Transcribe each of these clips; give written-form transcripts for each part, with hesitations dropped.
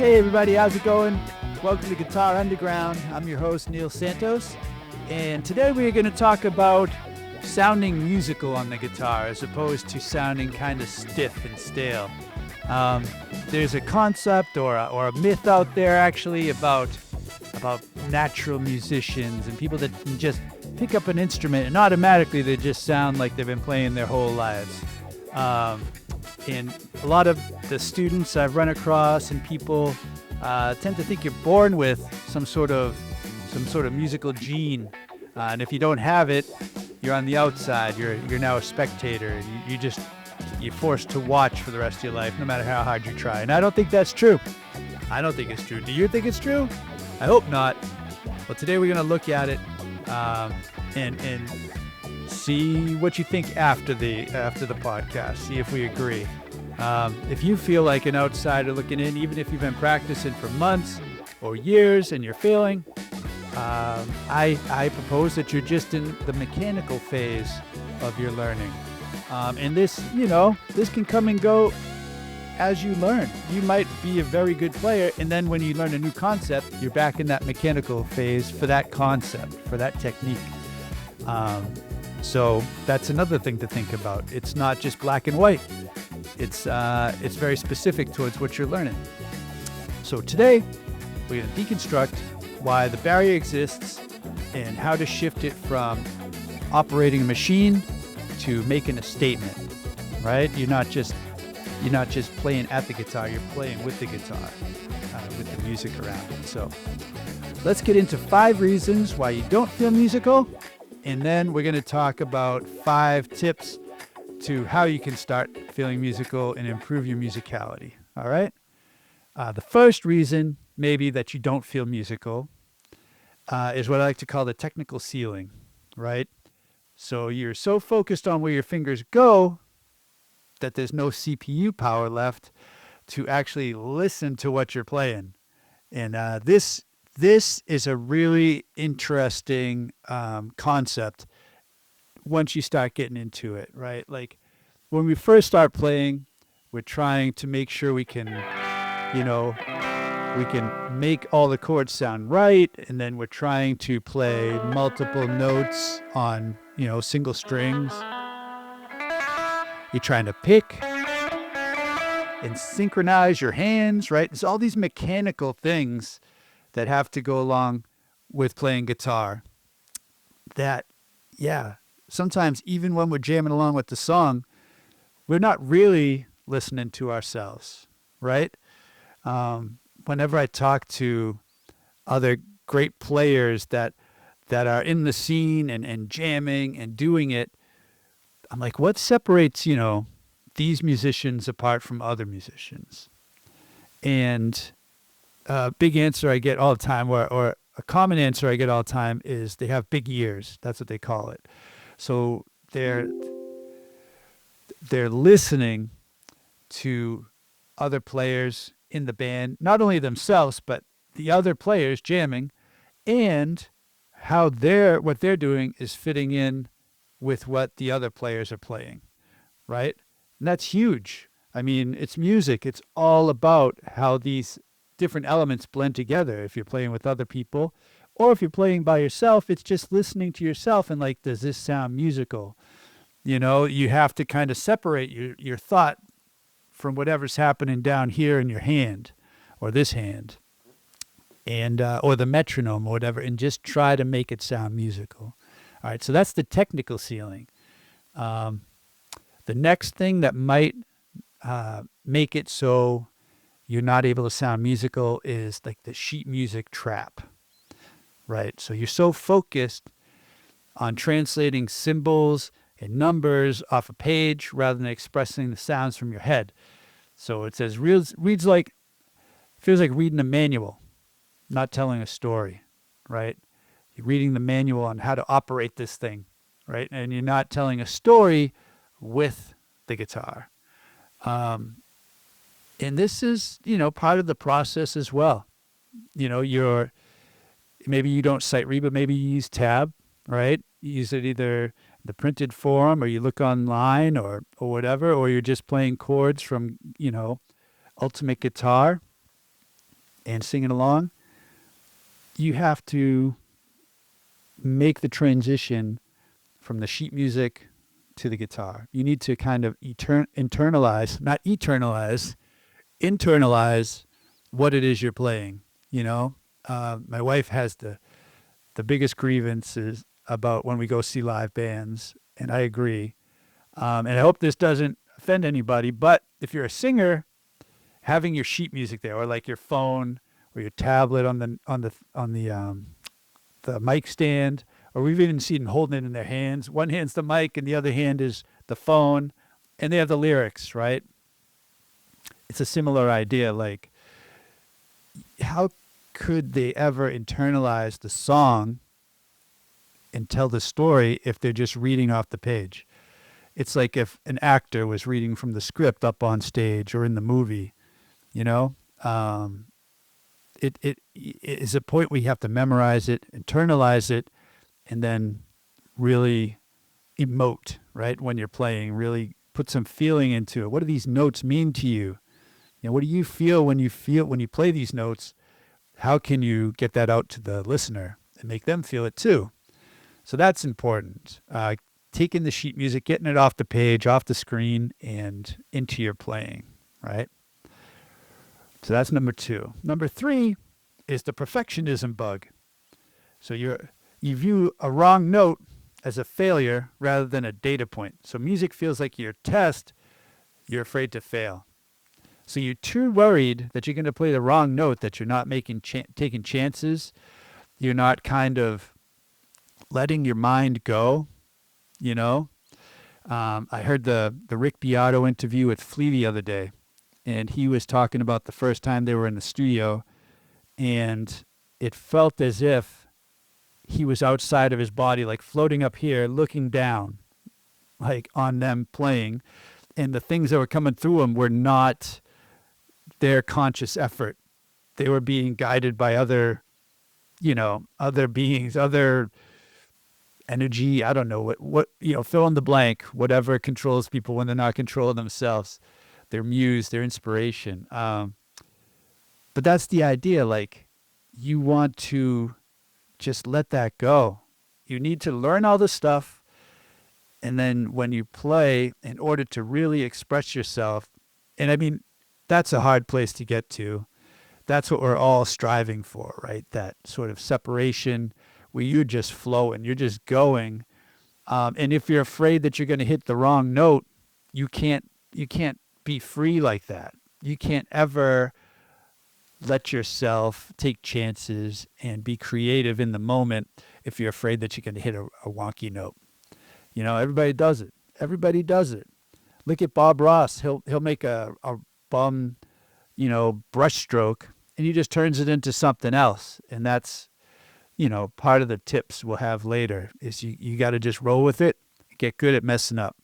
Hey everybody, how's it going? Welcome to Guitar Underground. I'm your host, Neil Santos. And today we're going to talk about sounding musical on the guitar as opposed to sounding kind of stiff and stale. There's a concept or a myth out there actually about natural musicians and people that can just pick up an instrument and automatically they just sound like they've been playing their whole lives. And a lot of the students I've run across and people tend to think you're born with some sort of musical gene, and if you don't have it, you're on the outside. You're now a spectator, and you're forced to watch for the rest of your life, no matter how hard you try. And I don't think that's true. I don't think it's true. Do you think it's true? I hope not. Well, today we're gonna look at it and see what you think after the podcast. See if we agree. If you feel like an outsider looking in, even if you've been practicing for months or years and you're failing, I propose that you're just in the mechanical phase of your learning. And this can come and go as you learn. You might be a very good player, and then when you learn a new concept, you're back in that mechanical phase for that concept, for that technique. So that's another thing to think about. It's not just black and white. It's very specific towards what you're learning. So today, we're going to deconstruct why the barrier exists and how to shift it from operating a machine to making a statement, right? You're not just playing at the guitar, you're playing with the guitar, with the music around it. So let's get into 5 reasons why you don't feel musical, and then we're going to talk about 5 tips to how you can start feeling musical and improve your musicality. All right? The first reason maybe that you don't feel musical is what I like to call the technical ceiling, right? So you're so focused on where your fingers go that there's no CPU power left to actually listen to what you're playing. And this is a really interesting concept once you start getting into it, right? Like when we first start playing, we're trying to make sure we can make all the chords sound right, and then we're trying to play multiple notes on, single strings. You're trying to pick and synchronize your hands, right? It's all these mechanical things that have to go along with playing guitar that, sometimes even when we're jamming along with the song, we're not really listening to ourselves, right? Whenever I talk to other great players that are in the scene and jamming and doing it, I'm like, what separates, these musicians apart from other musicians? And a big answer I get all the time, or a common answer I get all the time, is they have big ears. That's what they call it. So they're listening to other players in the band, not only themselves, but the other players jamming, and how what they're doing is fitting in with what the other players are playing, right? And that's huge. I mean, it's music. It's all about how these different elements blend together. If you're playing with other people, or if you're playing by yourself, it's just listening to yourself and like, does this sound musical? You have to kind of separate your thought from whatever's happening down here in your hand or this hand, and or the metronome or whatever, and just try to make it sound musical. All right, so that's the technical ceiling. The next thing that might make it so you're not able to sound musical is like the sheet music trap, right? So you're so focused on translating symbols and numbers off a page rather than expressing the sounds from your head. So it says feels like reading a manual, not telling a story, right? You're reading the manual on how to operate this thing, right? And you're not telling a story with the guitar. And this is, part of the process as well. Maybe you don't sight read, but maybe you use tab, right? You use it either the printed form, or you look online, or whatever, or you're just playing chords from, Ultimate Guitar. and singing along, you have to make the transition from the sheet music to the guitar. You need to kind of not eternalize, internalize what it is you're playing. You know, my wife has the biggest grievances about when we go see live bands, and I agree. And I hope this doesn't offend anybody, but if you're a singer, having your sheet music there, or like your phone or your tablet on the mic stand, or we've even seen them holding it in their hands. One hand's the mic, and the other hand is the phone, and they have the lyrics, right? It's a similar idea. Like, how could they ever internalize the song and tell the story if they're just reading off the page? It's like if an actor was reading from the script up on stage or in the movie, you know? It is a point where you have to memorize it, internalize it, and then really emote, right? When you're playing, really put some feeling into it. What do these notes mean to you? You know, what do you feel when you play these notes? How can you get that out to the listener and make them feel it too? So that's important. Taking the sheet music, getting it off the page, off the screen, and into your playing, right? So that's number 2. Number 3 is the perfectionism bug. So you view a wrong note as a failure rather than a data point. So music feels like your test. You're afraid to fail. So you're too worried that you're going to play the wrong note, that you're not taking chances. You're not kind of letting your mind go, you know. I heard the Rick Beato interview with Flea the other day, and he was talking about the first time they were in the studio, and it felt as if he was outside of his body, like floating up here, looking down, like on them playing, and the things that were coming through him were not their conscious effort. They were being guided by other beings, other energy. I don't know what fill in the blank, whatever controls people when they're not controlling themselves, their muse, their inspiration. But that's the idea. Like, you want to just let that go. You need to learn all this stuff. And then when you play, in order to really express yourself, and I mean, that's a hard place to get to. That's what we're all striving for, right? That sort of separation where you're just flowing, you're just going. And if you're afraid that you're going to hit the wrong note, you can't be free like that. You can't ever let yourself take chances and be creative in the moment if you're afraid that you're going to hit a wonky note. You know, everybody does it. Everybody does it. Look at Bob Ross. He'll make a bum, brush stroke, and he just turns it into something else. And that's, part of the tips we'll have later is you got to just roll with it, get good at messing up.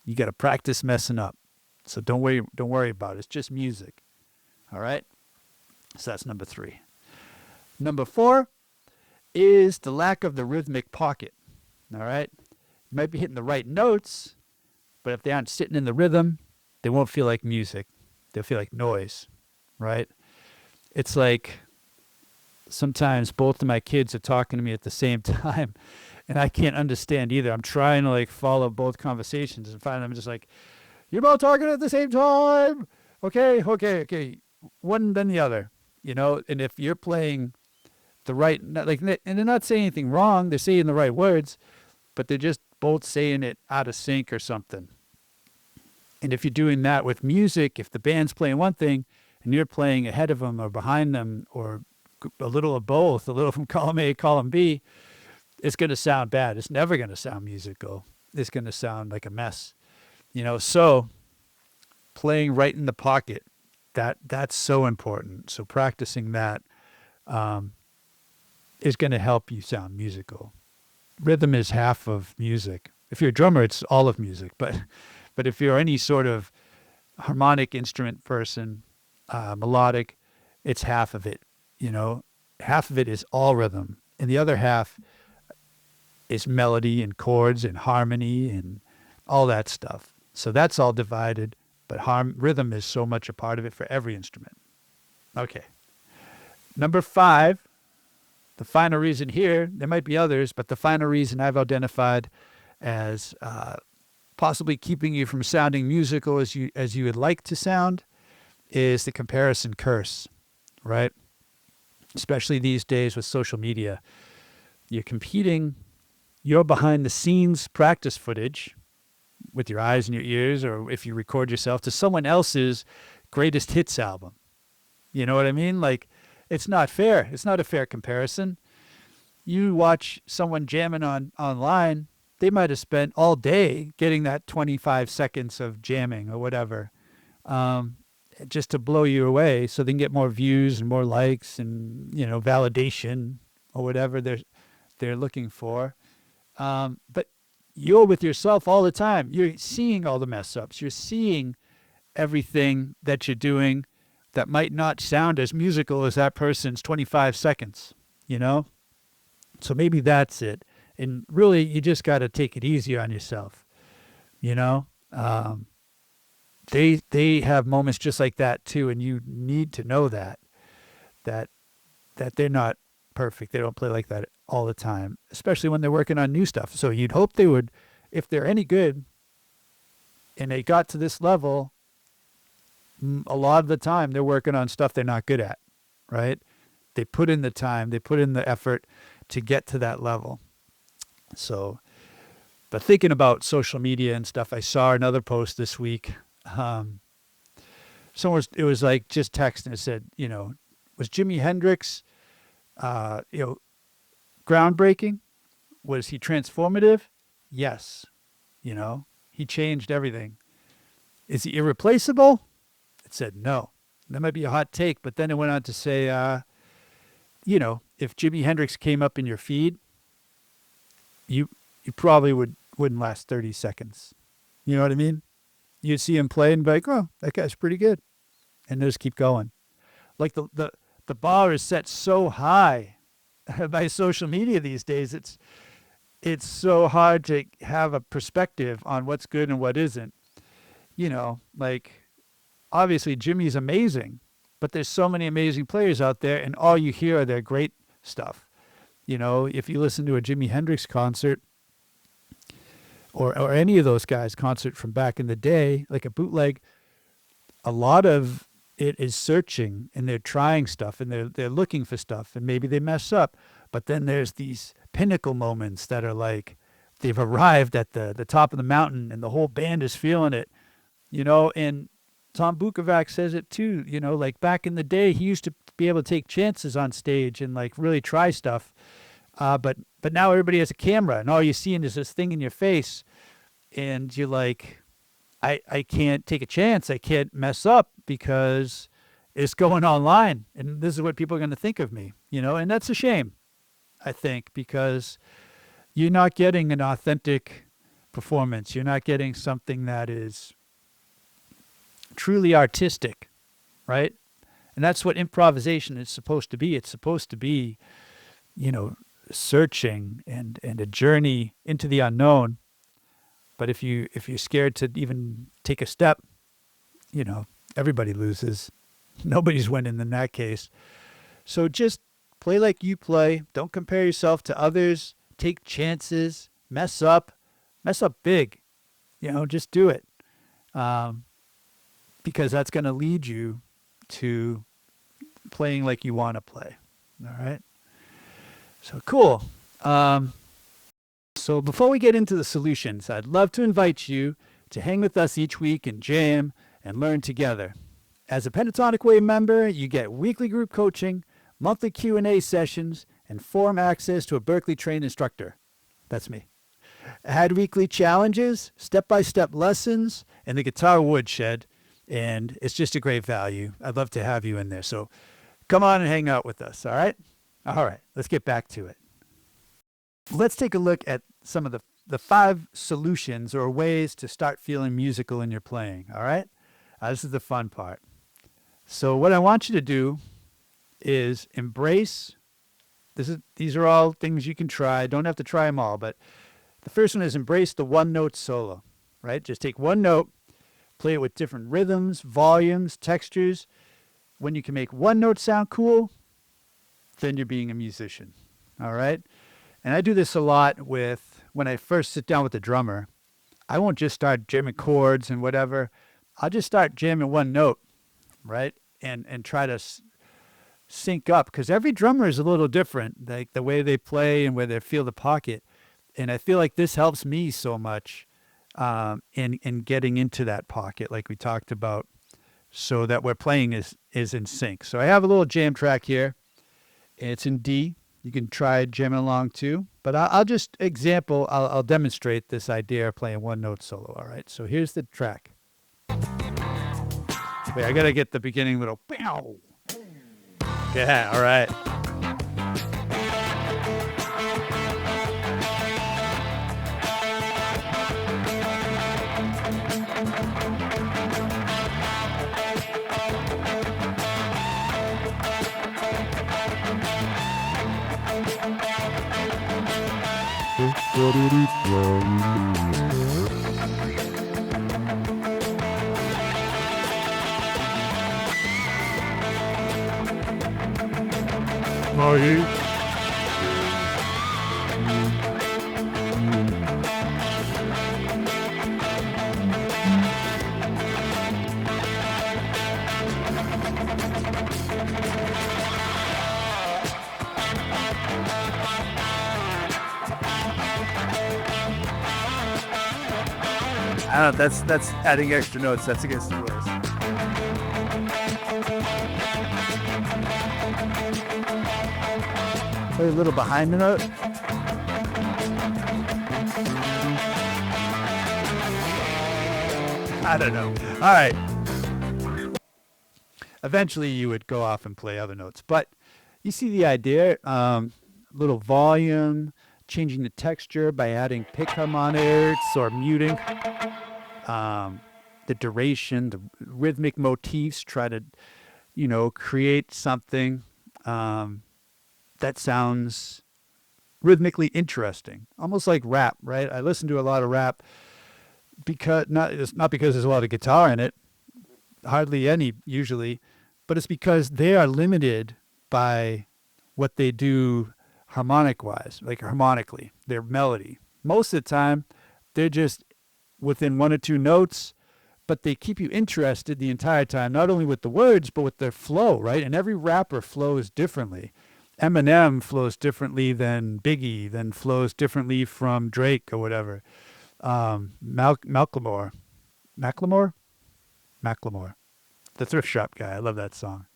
You got to practice messing up. So don't worry about it. It's just music. All right? So that's number 3. Number 4 is the lack of the rhythmic pocket. All right? You might be hitting the right notes, but if they aren't sitting in the rhythm, they won't feel like music. They'll feel like noise, right? It's like sometimes both of my kids are talking to me at the same time, and I can't understand either. I'm trying to like follow both conversations, and finally I'm just like, you're both talking at the same time. Okay. One then the other, and if you're playing the right, and they're not saying anything wrong, they're saying the right words, but they're just both saying it out of sync or something. And if you're doing that with music, if the band's playing one thing and you're playing ahead of them or behind them or a little of both, a little from column A, column B, it's going to sound bad. It's never going to sound musical. It's going to sound like a mess. So playing right in the pocket, that's so important. So practicing that is going to help you sound musical. Rhythm is half of music. If you're a drummer, it's all of music. But if you're any sort of harmonic instrument person, melodic, it's half of it. Half of it is all rhythm, and the other half is melody and chords and harmony and all that stuff. So that's all divided, but rhythm is so much a part of it for every instrument. Okay. Number 5, the final reason here, there might be others, but the final reason I've identified as possibly keeping you from sounding musical as you would like to sound is the comparison curse, right? Especially these days with social media. You're competing your behind the scenes practice footage with your eyes and your ears, or if you record yourself, to someone else's greatest hits album. You know what I mean? Like, it's not fair. It's not a fair comparison. You watch someone jamming online, they might have spent all day getting that 25 seconds of jamming or whatever, um, just to blow you away so they can get more views and more likes and, validation or whatever they're looking for. But you're with yourself all the time. You're seeing all the mess ups. You're seeing everything that you're doing that might not sound as musical as that person's 25 seconds, you know? So maybe that's it. And really, you just got to take it easy on yourself, you know? They have moments just like that too, and you need to know that they're not perfect. They don't play like that all the time, especially when they're working on new stuff. So you'd hope they would, if they're any good and they got to this level, a lot of the time they're working on stuff they're not good at, right? They put in the time, they put in the effort to get to that level. So, but thinking about social media and stuff, I saw another post this week. It was like just text, and it said, was Jimi Hendrix, groundbreaking? Was he transformative? Yes. He changed everything. Is he irreplaceable? It said no. That might be a hot take, but then it went on to say, if Jimi Hendrix came up in your feed, you probably wouldn't last 30 seconds. You know what I mean? You'd see him play and be like, oh, that guy's pretty good. And just keep going. Like the bar is set so high by social media these days. It's so hard to have a perspective on what's good and what isn't. Like, obviously Jimmy's amazing, but there's so many amazing players out there, and all you hear are their great stuff. If you listen to a Jimi Hendrix concert or any of those guys' concert from back in the day, like a bootleg, a lot of it is searching, and they're trying stuff, and they're looking for stuff, and maybe they mess up. But then there's these pinnacle moments that are like they've arrived at the top of the mountain, and the whole band is feeling it. And Tom Bukovac says it too, like back in the day, he used to be able to take chances on stage and like really try stuff. But now everybody has a camera, and all you're seeing is this thing in your face, and you're like, I can't take a chance. I can't mess up because it's going online, and this is what people are going to think of me, and that's a shame, I think, because you're not getting an authentic performance. You're not getting something that is truly artistic, right? And that's what improvisation is supposed to be. It's supposed to be, searching and a journey into the unknown. But if you're scared to even take a step, everybody loses. Nobody's winning in that case. So just play like you play. Don't compare yourself to others. Take chances. Mess up big. Just do it. Because that's going to lead you to playing like you want to play. All right. So cool. So before we get into the solutions, I'd love to invite you to hang with us each week and jam and learn together. As a Pentatonic Way member, you get weekly group coaching, monthly Q&A sessions, and forum access to a Berklee-trained instructor. That's me. Add weekly challenges, step-by-step lessons, and the guitar woodshed, and it's just a great value. I'd love to have you in there. So come on and hang out with us, all right? All right, let's get back to it. Let's take a look at some of the 5 solutions or ways to start feeling musical in your playing, all right? This is the fun part. So what I want you to do is embrace, these are all things you can try. Don't have to try them all, but the first one is embrace the one-note solo, right? Just take one note, play it with different rhythms, volumes, textures. When you can make one note sound cool, then you're being a musician. All right? And I do this a lot with when I first sit down with the drummer. I won't just start jamming chords and whatever. I'll just start jamming one note, right? And try to sync up because every drummer is a little different, like the way they play and where they feel the pocket. And I feel like this helps me so much in getting into that pocket, like we talked about, so that we're playing is in sync. So I have a little jam track here. It's in D. You can try jamming along too, but I'll just I'll demonstrate this idea of playing one note solo. All right, so here's the track. Wait, I gotta get the beginning little. Pow. Yeah, all right. I don't know, that's adding extra notes. That's against the rules. Play a little behind the note. I don't know. All right. Eventually you would go off and play other notes. But you see the idea. Little volume, changing the texture by adding pick harmonics or muting. The duration, the rhythmic motifs, try to, create something that sounds rhythmically interesting, almost like rap, right? I listen to a lot of rap because it's not because there's a lot of guitar in it, hardly any usually, but it's because they are limited by what they do harmonic-wise, like harmonically, their melody. Most of the time, they're just within one or two notes, but they keep you interested the entire time, not only with the words, but with their flow, right? And every rapper flows differently. Eminem flows differently than Biggie, then flows differently from Drake or whatever. Macklemore, the thrift shop guy. I love that song.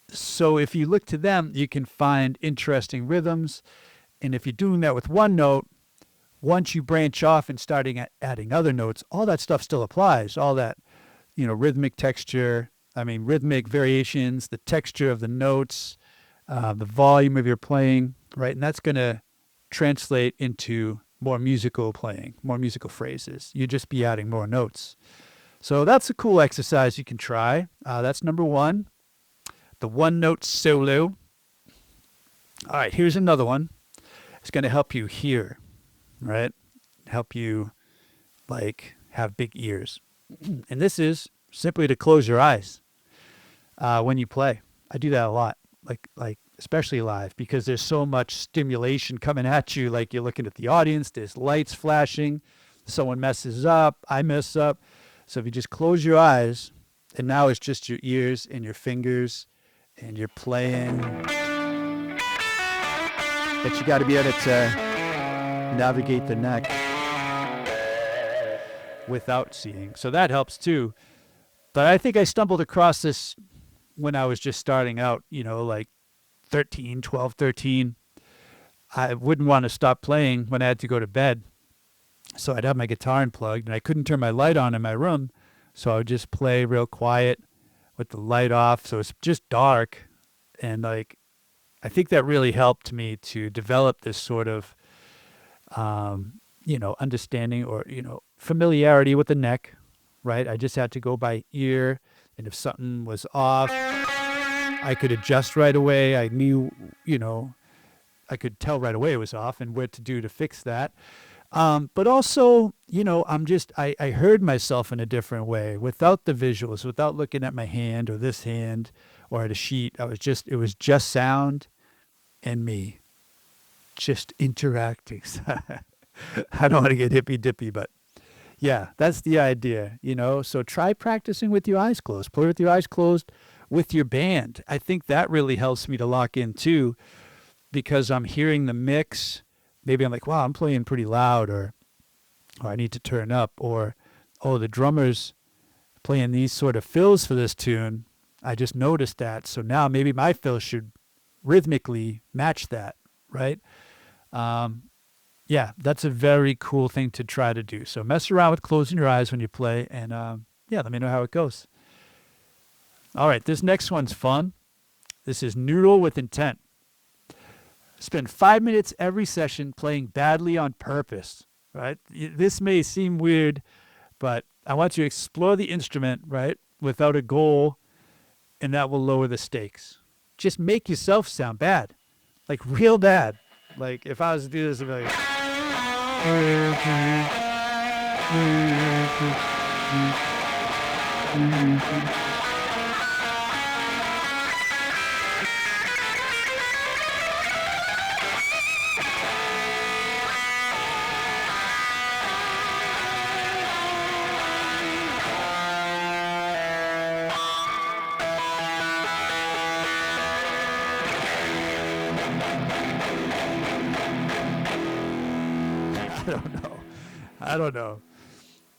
So if you look to them, you can find interesting rhythms. And if you're doing that with one note, once you branch off and starting adding other notes, all that stuff still applies. All that, rhythmic variations, the texture of the notes, the volume of your playing, right? And that's going to translate into more musical playing, more musical phrases. You just be adding more notes. So that's a cool exercise you can try. That's number one, the one note solo. All right, here's another one. It's going to help you hear, right? Help you have big ears. And this is simply to close your eyes when you play. I do that a lot, like especially live, because there's so much stimulation coming at you. Like you're looking at the audience, there's lights flashing, someone messes up, I mess up. So if you just close your eyes, and now it's just your ears and your fingers, and you're playing, but you got to be able to navigate the neck without seeing. So that helps too. But I think I stumbled across this when I was just starting out, 12, 13. I wouldn't want to stop playing when I had to go to bed. So I'd have my guitar unplugged, and I couldn't turn my light on in my room. So I would just play real quiet with the light off. So it's just dark. And I think that really helped me to develop this sort of, understanding or, familiarity with the neck, right? I just had to go by ear. And if something was off, I could adjust right away. I knew, I could tell right away it was off and what to do to fix that. But also, I heard myself in a different way without the visuals, without looking at my hand or this hand or I had a sheet. It was just sound and me just interacting. I don't want to get hippy dippy, but yeah, that's the idea, So try practicing with your eyes closed. Play with your eyes closed with your band. I think that really helps me to lock in too, because I'm hearing the mix. Maybe I'm like, wow, I'm playing pretty loud, or I need to turn up, or, oh, the drummer's playing these sort of fills for this tune. I just noticed that. So now maybe my fill should rhythmically match that, right? Yeah, that's a very cool thing to try to do. So mess around with closing your eyes when you play, and yeah, let me know how it goes. All right, this next one's fun. This is Noodle with Intent. Spend 5 minutes every session playing badly on purpose, right? This may seem weird, but I want you to explore the instrument, right, without a goal, and that will lower the stakes. Just make yourself sound bad, like real bad. Like if I was to do this, I'd be like... I don't know.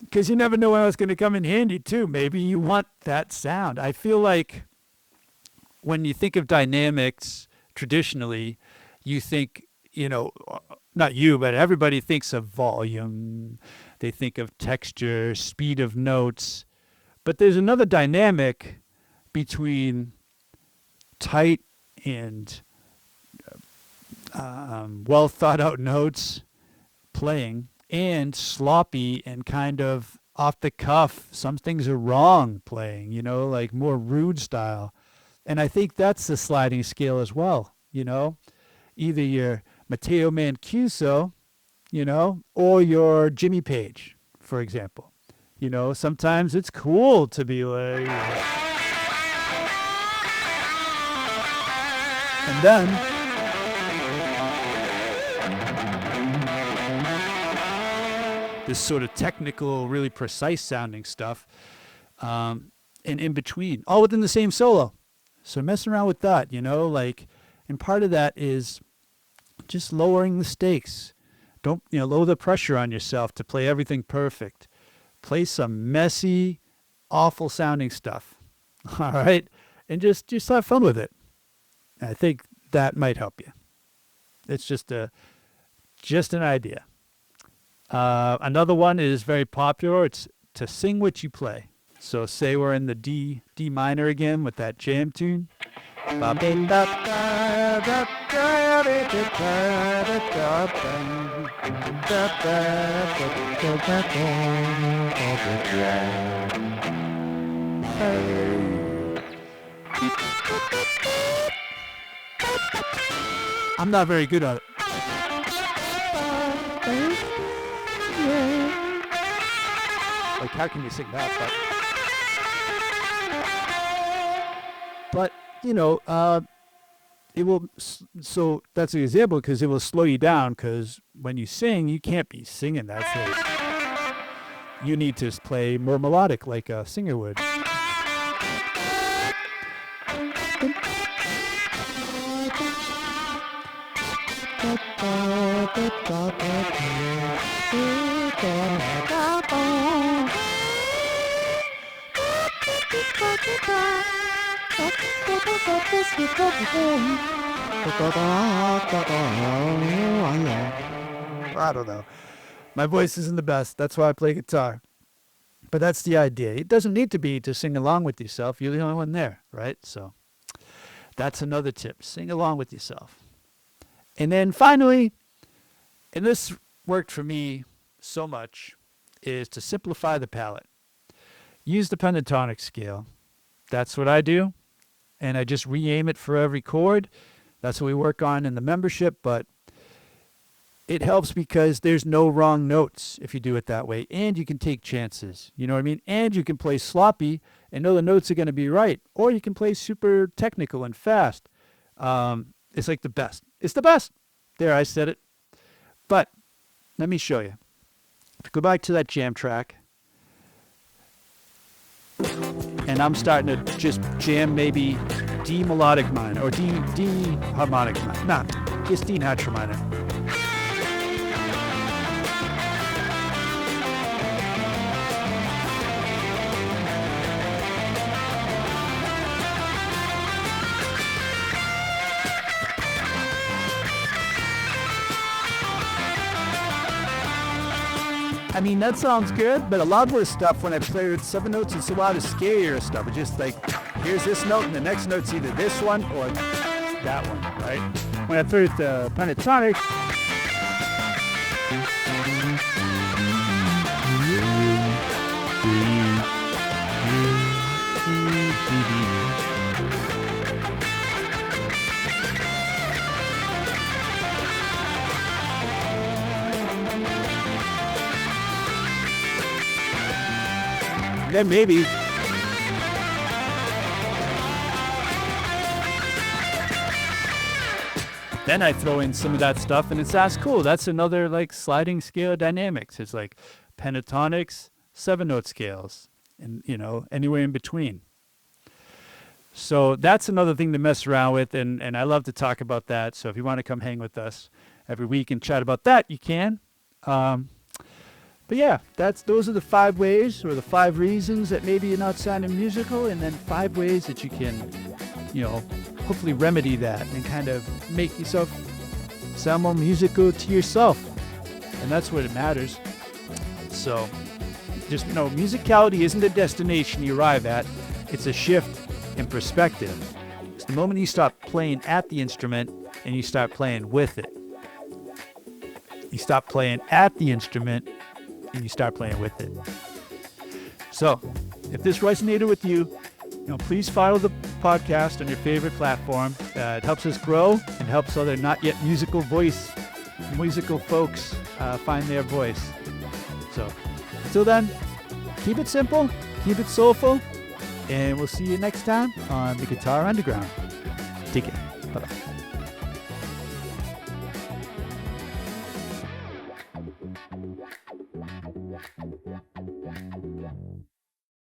Because you never know when it's going to come in handy, too. Maybe you want that sound. I feel like when you think of dynamics traditionally, you think, not you, but everybody thinks of volume. They think of texture, speed of notes. But there's another dynamic between tight and well thought out notes playing, and sloppy and kind of off the cuff. Some things are wrong playing, like more rude style. And I think that's the sliding scale as well, Either you're Matteo Mancuso, or you're Jimmy Page, for example. Sometimes it's cool to be like... And then... this sort of technical, really precise sounding stuff, and in between, all within the same solo. So messing around with that, and part of that is just lowering the stakes. Don't, lower the pressure on yourself to play everything perfect. Play some messy, awful sounding stuff. All right? And just have fun with it. I think that might help you. It's just an idea. Another one is very popular. It's to sing what you play. So say we're in the D minor again with that jam tune. I'm not very good at it. Like, how can you sing that? But it will. So that's an example, because it will slow you down. Because when you sing, you can't be singing that thing. You need to play more melodic, like a singer would. I don't know. My voice isn't the best. That's why I play guitar. But that's the idea. It doesn't need to be to sing along with yourself. You're the only one there, right? So that's another tip. Sing along with yourself. And then finally, and this worked for me so much, is to simplify the palette. Use the pentatonic scale. That's what I do. And I just re-aim it for every chord. That's what we work on in the membership. But it helps because there's no wrong notes if you do it that way. And you can take chances. You know what I mean? And you can play sloppy and know the notes are going to be right. Or you can play super technical and fast. It's like the best. It's the best. There, I said it. But let me show you. If you go back to that jam track, and I'm starting to just jam maybe D melodic minor or D harmonic minor. Nah, just D natural minor. I mean, that sounds good, but a lot of this stuff, when I play with 7 notes, it's a lot of scarier stuff. It's just like, here's this note, and the next note's either this one or that one, right? When I play with the Pentatonic, then maybe then I throw in some of that stuff, and that's cool. That's another like sliding scale dynamics. It's like pentatonics, 7-note scales, and anywhere in between. So that's another thing to mess around with, and I love to talk about that. So if you want to come hang with us every week and chat about that, you can. But yeah, those are the 5 ways or the 5 reasons that maybe you're not sounding musical, and then 5 ways that you can, hopefully remedy that and kind of make yourself sound more musical to yourself. And that's what it matters. So just musicality isn't a destination you arrive at. It's a shift in perspective. It's the moment you stop playing at the instrument and you start playing with it. You stop playing at the instrument and you start playing with it. So, if this resonated with you, please follow the podcast on your favorite platform. It helps us grow and helps other not yet musical folks find their voice. So, until then, keep it simple, keep it soulful, and we'll see you next time on the Guitar Underground. Take care. Bye-bye.